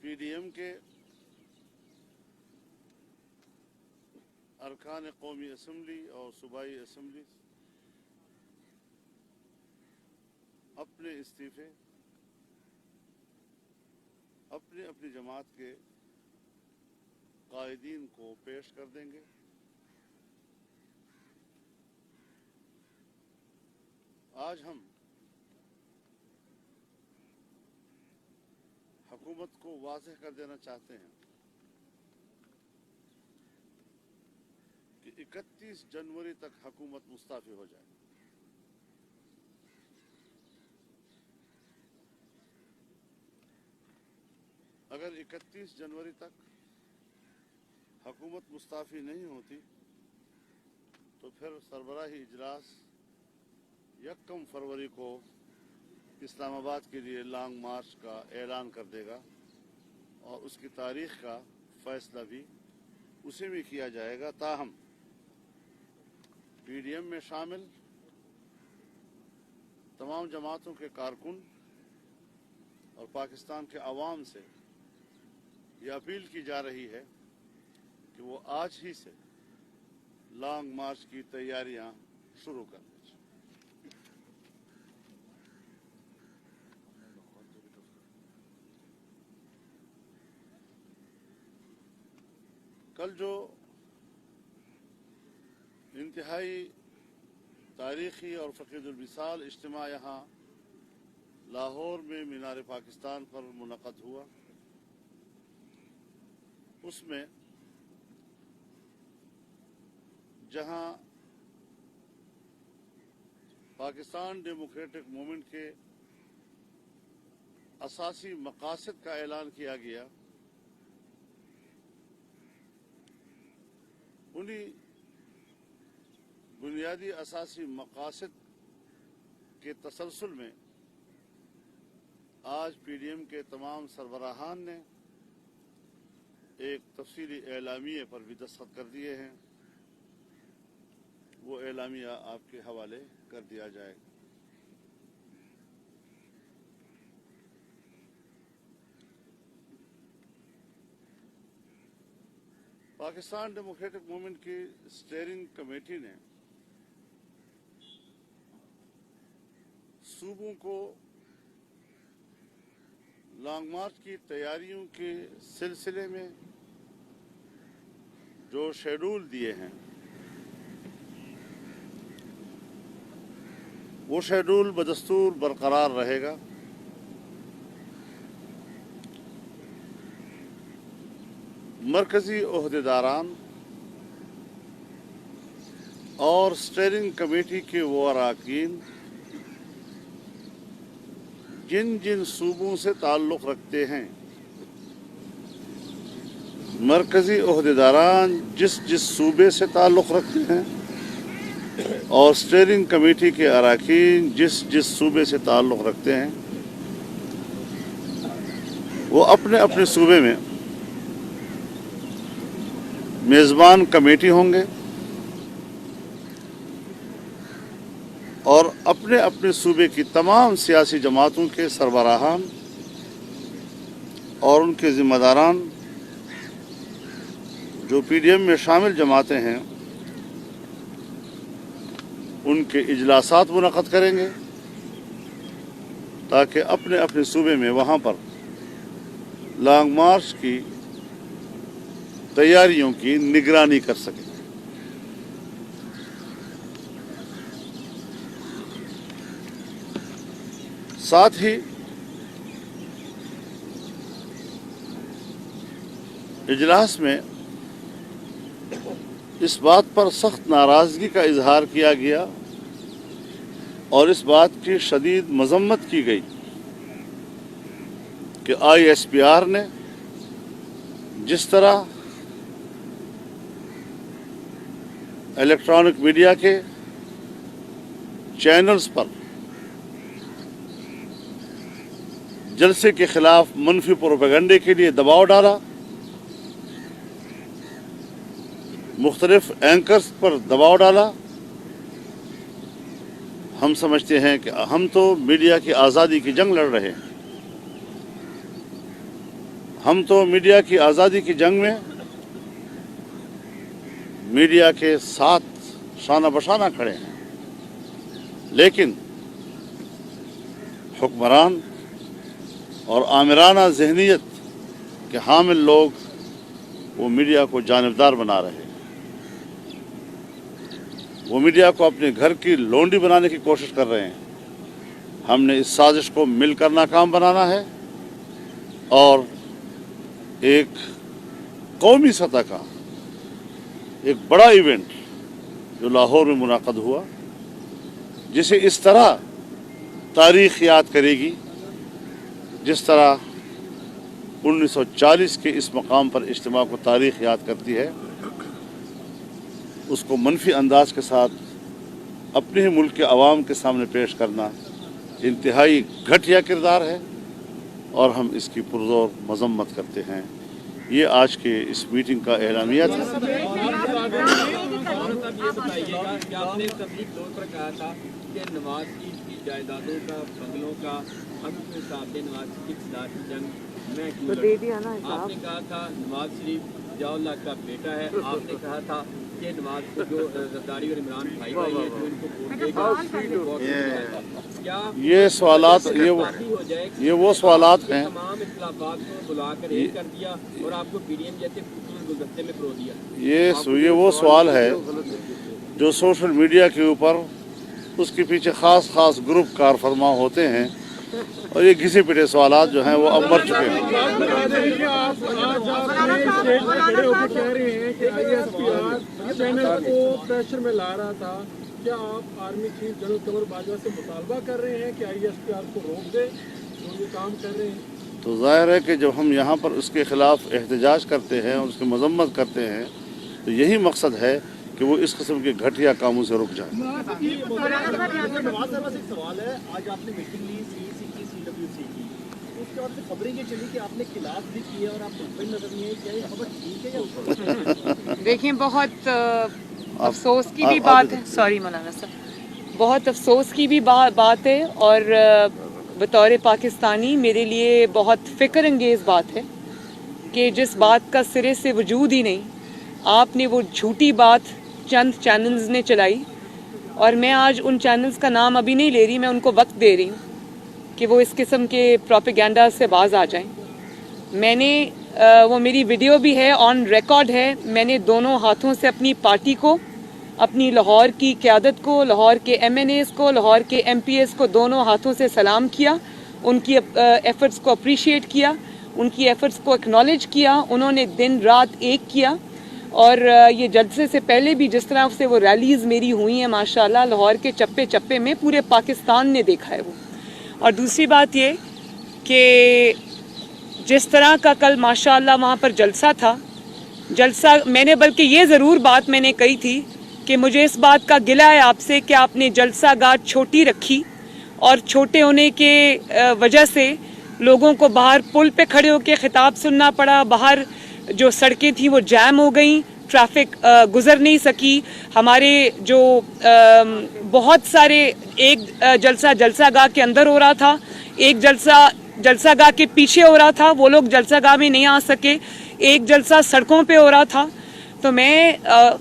PDM کے ارکان قومی اسمبلی اور صوبائی اسمبلی اپنے استعفے اپنی اپنی جماعت کے قائدین کو پیش کر دیں گے۔ آج ہم حکومت کو واضح کر دینا چاہتے ہیں کہ 31 جنوری تک حکومت مستعفی ہو جائے۔ اگر 31 جنوری تک حکومت مستعفی نہیں ہوتی تو پھر سربراہی اجلاس 1 فروری کو اسلام آباد کے لیے لانگ مارچ کا اعلان کر دے گا اور اس کی تاریخ کا فیصلہ بھی اسی میں کیا جائے گا۔ تاہم PDM میں شامل تمام جماعتوں کے کارکن اور پاکستان کے عوام سے یہ اپیل کی جا رہی ہے کہ وہ آج ہی سے لانگ مارچ کی تیاریاں شروع کر دیں۔ کل جو انتہائی تاریخی اور فقید المثال اجتماع یہاں لاہور میں مینار پاکستان پر منعقد ہوا، اس میں جہاں پاکستان ڈیموکریٹک موومنٹ کے اساسی مقاصد کا اعلان کیا گیا، انہی بنیادی اساسی مقاصد کے تسلسل میں آج PDM کے تمام سربراہان نے ایک تفصیلی اعلامیے پر بھی دستخط کر دیے ہیں۔ وہ اعلامیہ آپ کے حوالے کر دیا جائے گا۔ پاکستان ڈیموکریٹک موومنٹ کی اسٹیئرنگ کمیٹی نے صوبوں کو لانگ مارچ کی تیاریوں کے سلسلے میں جو شیڈول دیے ہیں وہ شیڈول بدستور برقرار رہے گا۔ مرکزی عہدیداران اور اسٹیئرنگ کمیٹی کے وہ اراکین جن جن صوبوں سے تعلق رکھتے ہیں، مرکزی عہدیداران جس جس صوبے سے تعلق رکھتے ہیں اور اسٹیئرنگ کمیٹی کے اراکین جس جس صوبے سے تعلق رکھتے ہیں، وہ اپنے اپنے صوبے میں میزبان کمیٹی ہوں گے اور اپنے اپنے صوبے کی تمام سیاسی جماعتوں کے سربراہان اور ان کے ذمہ داران جو PDM میں شامل جماعتیں ہیں ان کے اجلاسات منعقد کریں گے تاکہ اپنے اپنے صوبے میں وہاں پر لانگ مارچ کی تیاریوں کی نگرانی کر سکیں۔ ساتھ ہی اجلاس میں اس بات پر سخت ناراضگی کا اظہار کیا گیا اور اس بات کی شدید مذمت کی گئی کہ ISPR نے جس طرح الیکٹرانک میڈیا کے چینلز پر جلسے کے خلاف منفی پروپیگنڈے کے لیے دباؤ ڈالا، مختلف اینکرز پر دباؤ ڈالا، ہم سمجھتے ہیں کہ ہم تو میڈیا کی آزادی کی جنگ لڑ رہے ہیں، हम तो मीडिया की आज़ादी की जंग में मीडिया के साथ शाना बशाना खड़े हैं, लेकिन हुक्मरान और आमिराना जहनीत के हामिल लोग वो मीडिया को जानिबदार बना रहे हैं। वो मीडिया को अपने घर की लोंडी बनाने की कोशिश कर रहे हैं। हमने इस साजिश को मिलकर नाकाम बनाना है और एक कौमी सतह का एक बड़ा इवेंट जो लाहौर में मुनाक़द हुआ, जिसे इस तरह तारीख़ याद करेगी जिस तरह 1940 के इस मकाम पर इज्तिमा को तारीख़ याद करती है, उसको मनफी अंदाज के साथ अपने ही मुल्क के अवाम के सामने पेश करना इंतहाई घटिया किरदार है और हम इसकी पुरज़ोर मज़म्मत करते हैं। ये आज के इस मीटिंग का एलामिया था। आपने तबलीग तौर पर कहा था कि नवाज शरीफ की जायदादों का, बंगलों का हम क्यों साथ दें, नवाज शरीफ की खिलाफ जंग मैं क्यों लड़ूं? आपने कहा था नवाज शरीफ जियाउल्लाह का बेटा है। आपने कहा था कि नवाज को जो जरदारी और इमरान भाई भाई है जो इनको वोट देगा, क्या ये सवालात ये वो सवालात हैं। तमाम इख्तिलाफात को बुलाकर एक कर दिया और आपको पीडीएम जैसे गुलदस्ते में परो दिया। ये वो सवाल है जो सोशल मीडिया के ऊपर उसके पीछे ख़ास ग्रुप कार फरमा होते हैं और ये घिसे पिटे सवालात जो हैं वो अब मर चुके हैं। प्रेशर में ला रहा था, क्या आप आर्मी चीफ जनरल कमर बाजवा से मुतालबा कर रहे हैं कि ISPR को रोक दे जो ये काम कर रहे हैं? तो जाहिर है कि जब हम यहाँ पर उसके ख़िलाफ़ एहतजाज करते हैं और उसकी मजम्मत करते हैं तो यही मकसद है कि वो इस किस्म के घटिया कामों से रुक जाए। नवाज साहब से एक सवाल है, आज आपने मीटिंग ली CEC की, CWC की, उसके बाद से खबरें ये चली कि आपने खिलाफ भी किए और आप मुतमईन नजर नहीं है, क्या ये खबर ठीक है या? देखिए, बहुत अफसोस की भी बात है, सॉरी मौलाना साहब, बहुत अफसोस की भी बात है और बतौर पाकिस्तानी मेरे लिए बहुत फ़िक्र अंगेज़ बात है कि जिस बात का सिरे से वजूद ही नहीं, आपने वो झूठी बात चंद चैनल्स ने चलाई और मैं आज उन चैनल्स का नाम अभी नहीं ले रही, मैं उनको वक्त दे रही हूँ कि वो इस किस्म के प्रोपेगेंडा से बाज आ जाएं। मैंने वो मेरी वीडियो भी है, ऑन रिकॉर्ड है, मैंने दोनों हाथों से अपनी पार्टी को, अपनी लाहौर की क़यादत को, लाहौर के MNAs को, लाहौर के MPs को दोनों हाथों से सलाम किया, उनकी एफ़र्ट्स को अप्रिशिएट किया, उनकी एफ़र्ट्स को एक्नॉलेज किया। उन्होंने दिन रात एक किया और ये जलसे से पहले भी जिस तरह से वो रैलीज़ मेरी हुई हैं माशाल्लाह, लाहौर के चप्पे चप्पे में पूरे पाकिस्तान ने देखा है वो। और दूसरी बात ये कि जिस तरह का कल माशाल्लाह वहाँ पर जलसा था, जलसा मैंने बल्कि ये ज़रूर बात मैंने कही थी कि मुझे इस बात का गिला है आपसे कि आपने जलसा गाह छोटी रखी और छोटे होने के वजह से लोगों को बाहर पुल पे खड़े होकर खिताब सुनना पड़ा, बाहर जो सड़कें थी वो जैम हो गई, ट्रैफिक गुजर नहीं सकी। हमारे जो बहुत सारे एक जलसा गाह के अंदर हो रहा था, एक जलसा गाह के पीछे हो रहा था, वो लोग जलसा गाह में नहीं आ सके, एक जलसा सड़कों पे हो रहा था। तो मैं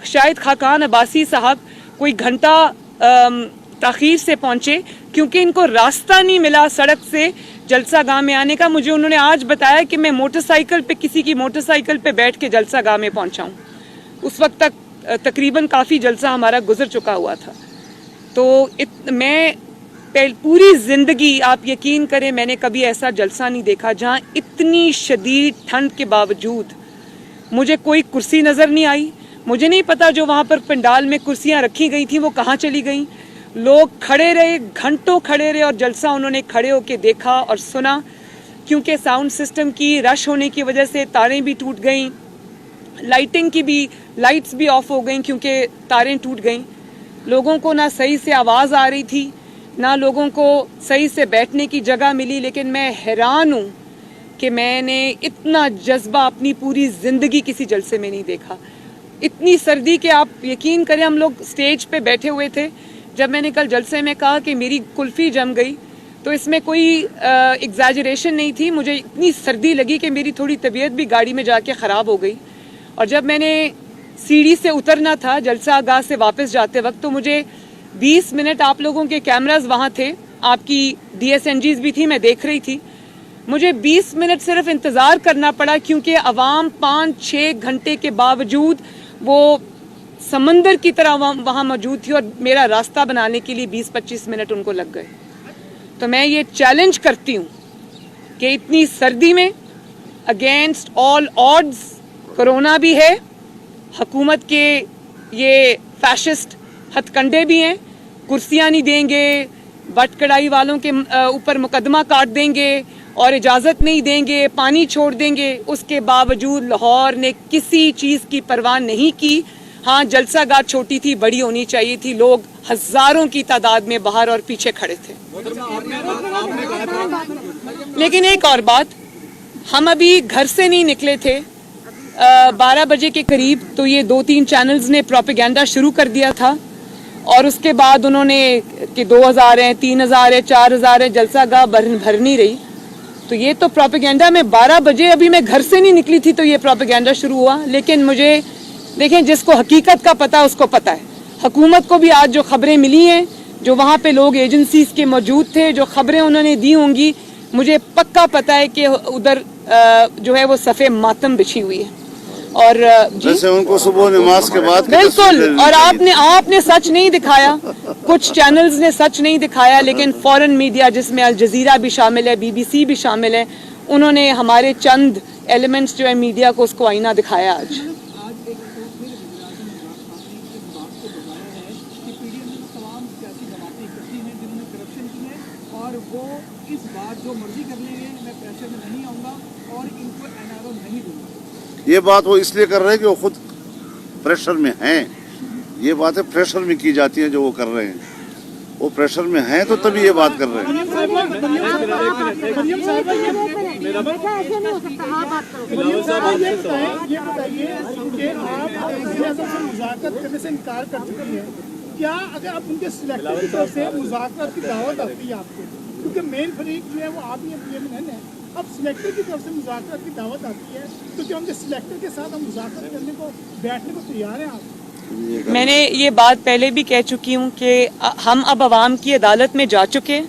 शायद खाकान अब्बासी साहब कोई घंटा ताख़ीर से पहुँचे क्योंकि इनको रास्ता नहीं मिला सड़क से जलसा गाह में आने का। मुझे उन्होंने आज बताया कि मैं मोटरसाइकिल पे, किसी की मोटरसाइकिल पे बैठ के जलसा गाह में पहुंचा हूं। उस वक्त तक तकरीबन काफ़ी जलसा हमारा गुजर चुका हुआ था। तो मैं पूरी ज़िंदगी, आप यकीन करें, मैंने कभी ऐसा जलसा नहीं देखा जहां इतनी शदीद ठंड के बावजूद मुझे कोई कुर्सी नज़र नहीं आई। मुझे नहीं पता जो वहाँ पर पंडाल में कुर्सियाँ रखी गई थी वो कहाँ चली गई। लोग खड़े रहे, घंटों खड़े रहे और जलसा उन्होंने खड़े होकर देखा और सुना। क्योंकि साउंड सिस्टम की रश होने की वजह से तारें भी टूट गईं, लाइटिंग की भी लाइट्स भी ऑफ हो गईं क्योंकि तारें टूट गईं। लोगों को ना सही से आवाज़ आ रही थी, ना लोगों को सही से बैठने की जगह मिली। लेकिन मैं हैरान हूँ कि मैंने इतना जज्बा अपनी पूरी ज़िंदगी किसी जलसे में नहीं देखा। इतनी सर्दी कि आप यकीन करें, हम लोग स्टेज पे बैठे हुए थे, जब मैंने कल जलसे में कहा कि मेरी कुल्फ़ी जम गई तो इसमें कोई एग्जैजरेशन नहीं थी। मुझे इतनी सर्दी लगी कि मेरी थोड़ी तबीयत भी गाड़ी में जाके ख़राब हो गई, और जब मैंने सीढ़ी से उतरना था जलसा आगाह से वापस जाते वक्त, तो मुझे 20 मिनट, आप लोगों के कैमराज वहाँ थे, आपकी DSNGs भी थी, मैं देख रही थी, मुझे 20 मिनट सिर्फ इंतज़ार करना पड़ा, क्योंकि अवाम 5-6 घंटे के बावजूद वो समंदर की तरह वहाँ मौजूद थी, और मेरा रास्ता बनाने के लिए 20-25 मिनट उनको लग गए। तो मैं ये चैलेंज करती हूँ कि इतनी सर्दी में अगेंस्ट ऑल ऑड्स, कोरोना भी है, हुकूमत के ये फैशिस्ट हथकंडे भी हैं, कुर्सियाँ नहीं देंगे, बट कढ़ाई वालों के ऊपर मुकदमा काट देंगे और इजाज़त नहीं देंगे, पानी छोड़ देंगे, उसके बावजूद लाहौर ने किसी चीज़ की परवाह नहीं की। हाँ, जलसागाह छोटी थी, बड़ी होनी चाहिए थी, लोग हज़ारों की तादाद में बाहर और पीछे खड़े थे। लेकिन एक और बात, हम अभी घर से नहीं निकले थे 12 बजे के करीब, तो ये 2-3 चैनल्स ने प्रोपेगेंडा शुरू कर दिया था, और उसके बाद उन्होंने कि 2000 है, 3000 है, 4000 है, जलसागाह भर नहीं रही। तो ये तो प्रोपेगेंडा में 12 बजे, अभी मैं घर से नहीं निकली थी तो ये प्रोपेगेंडा शुरू हुआ। लेकिन मुझे देखें, जिसको हकीकत का पता उसको पता है। हुकूमत को भी आज जो खबरें मिली हैं, जो वहाँ पे लोग एजेंसीज के मौजूद थे, जो खबरें उन्होंने दी होंगी, मुझे पक्का पता है कि उधर जो है वो सफ़े मातम बिछी हुई है। और जी जैसे उनको सुबह नमाज के बाद बिल्कुल, और आपने सच नहीं दिखाया, कुछ चैनल्स ने सच नहीं दिखाया, लेकिन फॉरेन मीडिया जिसमें अल जजीरा भी शामिल है, BBC भी शामिल है, उन्होंने हमारे चंद एलिमेंट्स जो है मीडिया को, उसको आईना दिखाया आज। और वो इस बार जो मर्जी कर लेंगे, मैं प्रेशर में नहीं आऊँगा और इनको NRO नहीं दूंगा। ये बात वो इसलिए कर रहे हैं कि वो खुद प्रेशर में हैं। ये बातें प्रेशर में की जाती हैं जो वो कर रहे हैं, वो प्रेशर में हैं तो तभी ये बात कर रहे हैं। ये बताइए कि आप मुज़ाकरात करने से इनकार कर चुकी हैं, क्या अगर आप उनके सिलेक्टर की तरफ से मुज़ाकरात की दावत आती है आपको, क्योंकि मेन फरीक जो है वो आप ही PMN है, अब सिलेक्टर की तरफ से मुज़ाकरात की दावत आती है, तो क्या उनके सिलेक्टर के साथ हम मुज़ाकरात करने को, बैठने को तैयार हैं आप? मैंने ये बात पहले भी कह चुकी हूँ कि हम अब अवाम की अदालत में जा चुके हैं,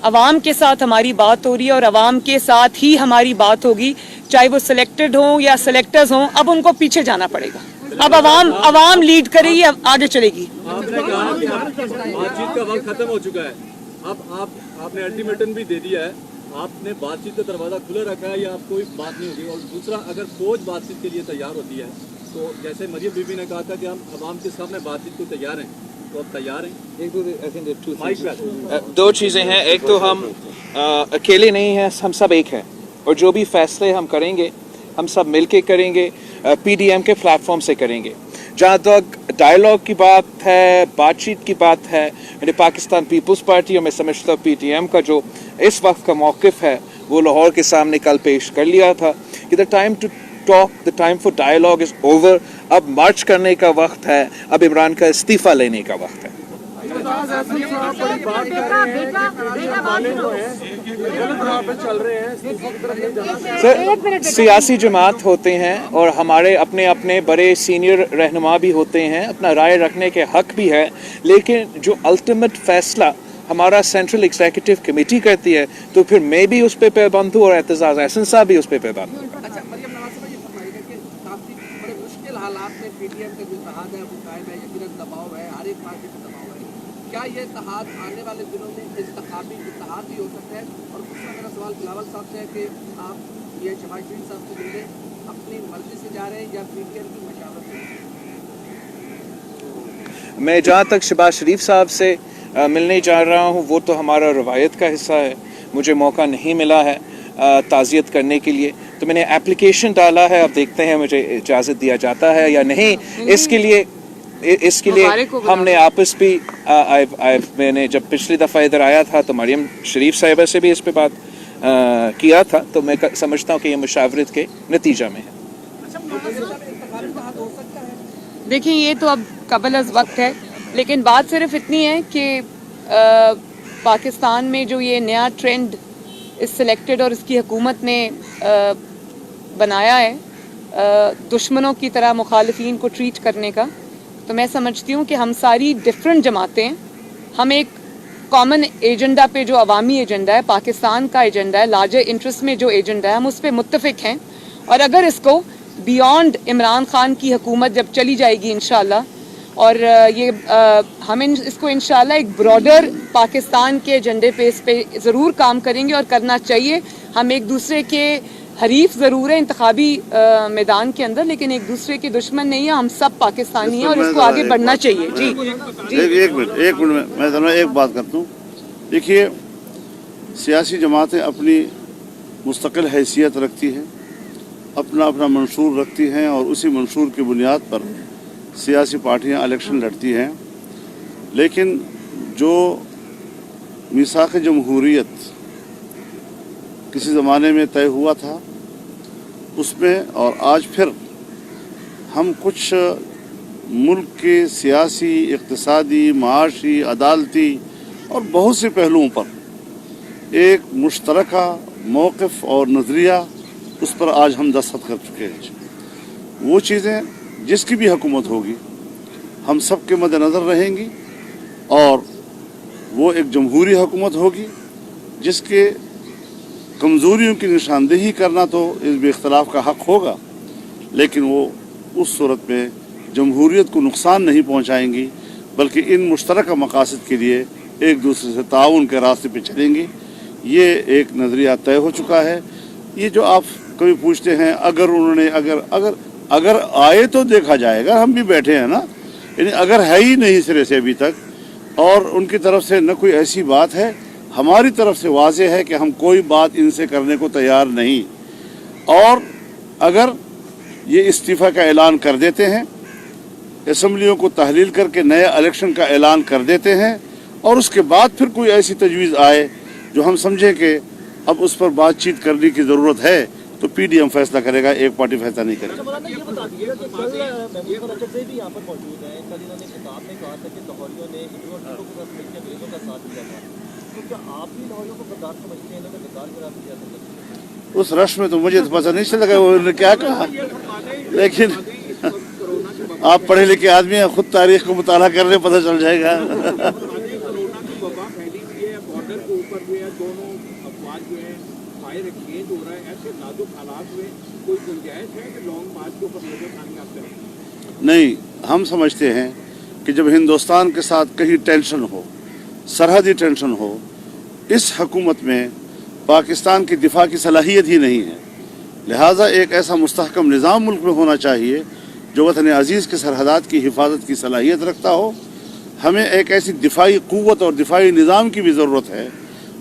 अवाम के साथ हमारी बात हो रही है, और अवाम के साथ ही हमारी बात होगी, चाहे वो सिलेक्टेड हों या सिलेक्टर्स हों। अब उनको पीछे जाना पड़ेगा, अब अवाम लीड करेगी, अब आगे चलेगी। आपने कहा कि बातचीत का वक्त खत्म हो चुका है, अब आपने अल्टीमेटम भी दे दिया है, आपने बातचीत का दरवाजा खुला रखा है, या आप कोई बात नहीं होगी। और दूसरा, अगर फौज बातचीत के लिए तैयार होती है, तो जैसे मरियम बीबी ने कहा था कि हम अवाम के सामने बातचीत को तैयार हैं, तो अब तैयार हैं। दो चीज़ें हैं, एक तो हम अकेले नहीं हैं, हम सब एक हैं, और जो भी फैसले हम करेंगे हम सब मिलके करेंगे, PDM के प्लेटफॉर्म से करेंगे। जहाँ तक डायलॉग की बात है, बातचीत की बात है, यानी पाकिस्तान पीपल्स पार्टी और मैं समझता हूँ PTM का जो इस वक्त का मौक़िफ़ है वो लाहौर के सामने कल पेश कर लिया था कि the time to talk, the time for dialogue is over. अब मार्च करने का वक्त है, अब इमरान का इस्तीफ़ा लेने का वक्त है। सर, सियासी जमात होते हैं और हमारे अपने अपने बड़े सीनियर रहनुमा भी होते हैं, अपना राय रखने के हक भी है, लेकिन जो अल्टीमेट फैसला हमारा सेंट्रल एग्जीक्यूटिव कमेटी करती है, तो फिर मैं भी उस पर पाबंद हूँ और एतजाज़ एहसन साहब भी उस पर पाबंद हूँ। अच्छा, मरियम नवाज साहब ये फरमाइएगा कि काफ़ी बड़े मुश्किल हालात में PTM का जो इत्तेहाद है वो कायम है, यकीनन दबाव है, हर एक पार्टी पर दबाव है। क्या ये इत्तेहाद आने वाले दिनों में इंतखाबी इत्तेहाद भी हो सकता है? और दूसरा मेरा सवाल बिलावल साहब से है कि आप ये शहबाज शरीफ साहब से मिलने अपनी मर्जी से जा रहे हैं या PTM की मशावरत से? मैं जहाँ तक शहबाज शरीफ साहब से मिलने जा रहा हूँ वो तो हमारा रवायत का हिस्सा है, मुझे मौका नहीं मिला है ताज़ियत करने के लिए, तो मैंने एप्लीकेशन डाला है, अब देखते हैं मुझे इजाज़त दिया जाता है या नहीं। इसके लिए हमने आपस भी मैंने जब पिछली दफ़ा इधर आया था तो मरियम शरीफ साहिबा से भी इस पे बात किया था, तो मैं समझता हूँ कि ये मुशावरत के नतीजा में है। देखिए, ये तो अब कबल अज़ वक्त है, लेकिन बात सिर्फ इतनी है कि पाकिस्तान में जो ये नया ट्रेंड इस सिलेक्टेड और इसकी हुकूमत ने बनाया है दुश्मनों की तरह मुखालिफिन को ट्रीट करने का, तो मैं समझती हूँ कि हम सारी डिफरेंट जमातें हम एक कॉमन एजेंडा पे, जो अवामी एजेंडा है, पाकिस्तान का एजेंडा है, लार्जर इंटरेस्ट में जो एजेंडा है, हम उस पर मुत्तफिक हैं। और अगर इसको बियॉन्ड इमरान खान की हुकूमत जब चली जाएगी इंशाल्लाह, और ये हम इसको इंशाल्लाह एक ब्रॉडर पाकिस्तान के एजेंडे पे इस पे ज़रूर काम करेंगे और करना चाहिए। हम एक दूसरे के हरीफ ज़रूर है इंतखाबी मैदान के अंदर, लेकिन एक दूसरे के दुश्मन नहीं है। हम सब पाकिस्तानी हैं और इसको आगे बढ़ना चाहिए। जी एक मिनट मैं जरा एक बात करता हूँ। देखिए, सियासी जमातें अपनी मुस्तकिल हैसियत रखती हैं, अपना अपना मंशूर रखती हैं, और उसी मंशूर की बुनियाद पर सियासी पार्टियां इलेक्शन लड़ती हैं। लेकिन जो मिसाक़ जमहूरियत किसी ज़माने में तय हुआ था, उसमें और आज फिर हम कुछ मुल्क के सियासी, इक़्तिसादी, माशी, अदालती और बहुत से पहलुओं पर एक मुश्तरका मौक़िफ़ और नज़रिया, उस पर आज हम दस्तखत कर चुके हैं। वो चीज़ें जिसकी भी हुकूमत होगी हम सब के मद्देनज़र रहेंगी, और वो एक जमहूरी हुकूमत होगी जिसके कमज़ोरियों की निशानदेही करना तो इस बेख्तलाफ का हक़ होगा, लेकिन वो उस सूरत में जमहूरियत को नुकसान नहीं पहुँचाएंगी, बल्कि इन मुश्तरका मकासद के लिए एक दूसरे से ताउन के रास्ते पे चलेंगी। ये एक नज़रिया तय हो चुका है। ये जो आप कभी पूछते हैं अगर उन्होंने अगर आए तो देखा जाएगा, हम भी बैठे हैं ना, यानी अगर है ही नहीं सिरे से अभी तक, और उनकी तरफ से न कोई ऐसी बात है, हमारी तरफ से वाज़ेह है कि हम कोई बात इनसे करने को तैयार नहीं। और अगर ये इस्तीफ़ा का ऐलान कर देते हैं, असम्बलियों को तहलील करके नए इलेक्शन का ऐलान कर देते हैं, और उसके बाद फिर कोई ऐसी तजवीज़ आए जो हम समझें कि अब उस पर बातचीत करने की ज़रूरत है, तो PDM फैसला करेगा, एक पार्टी फैसला नहीं करेगी। मौलाना ये बता दीजिएगा कि कल महमूद रजब से भी यहाँ पर मौजूद हैं, कल इन्होंने खिताब में कहा था कि लाहौरियों ने हिंदुओं के साथ मिलकर अंग्रेजों का साथ दिया था, तो क्या आप भी लाहौरियों को गद्दार समझते हैं? इन्होंने गद्दार करार दिया था उस रश में, तो मुझे तो पता नहीं चला उन्होंने क्या कहा, लेकिन आप पढ़े लिखे आदमी हैं, खुद तारीख को मुताला कर रहे, पता चल जाएगा। नहीं, हम समझते हैं कि जब हिंदुस्तान के साथ कहीं टेंशन हो, सरहदी टेंशन हो, इस हुकूमत में पाकिस्तान की दिफा की सलाहियत ही नहीं है। लिहाजा एक ऐसा मुस्तहकम निज़ाम मुल्क में होना चाहिए जो वतन अज़ीज़ के सरहदात की हिफाजत की सलाहियत रखता हो। हमें एक ऐसी दिफाई क़ुव्वत और दिफाई निज़ाम की भी ज़रूरत है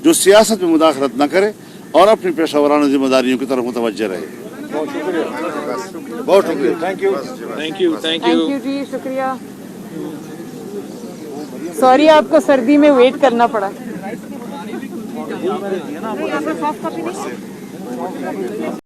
जो सियासत में मुदाखलत न करे और अपनी पेशा वराना जिम्मेदारियों की तरफ मुतवज्जह रहे। बहुत शुक्रिया। थैंक यू जी, शुक्रिया। सॉरी आपको सर्दी में वेट करना पड़ा।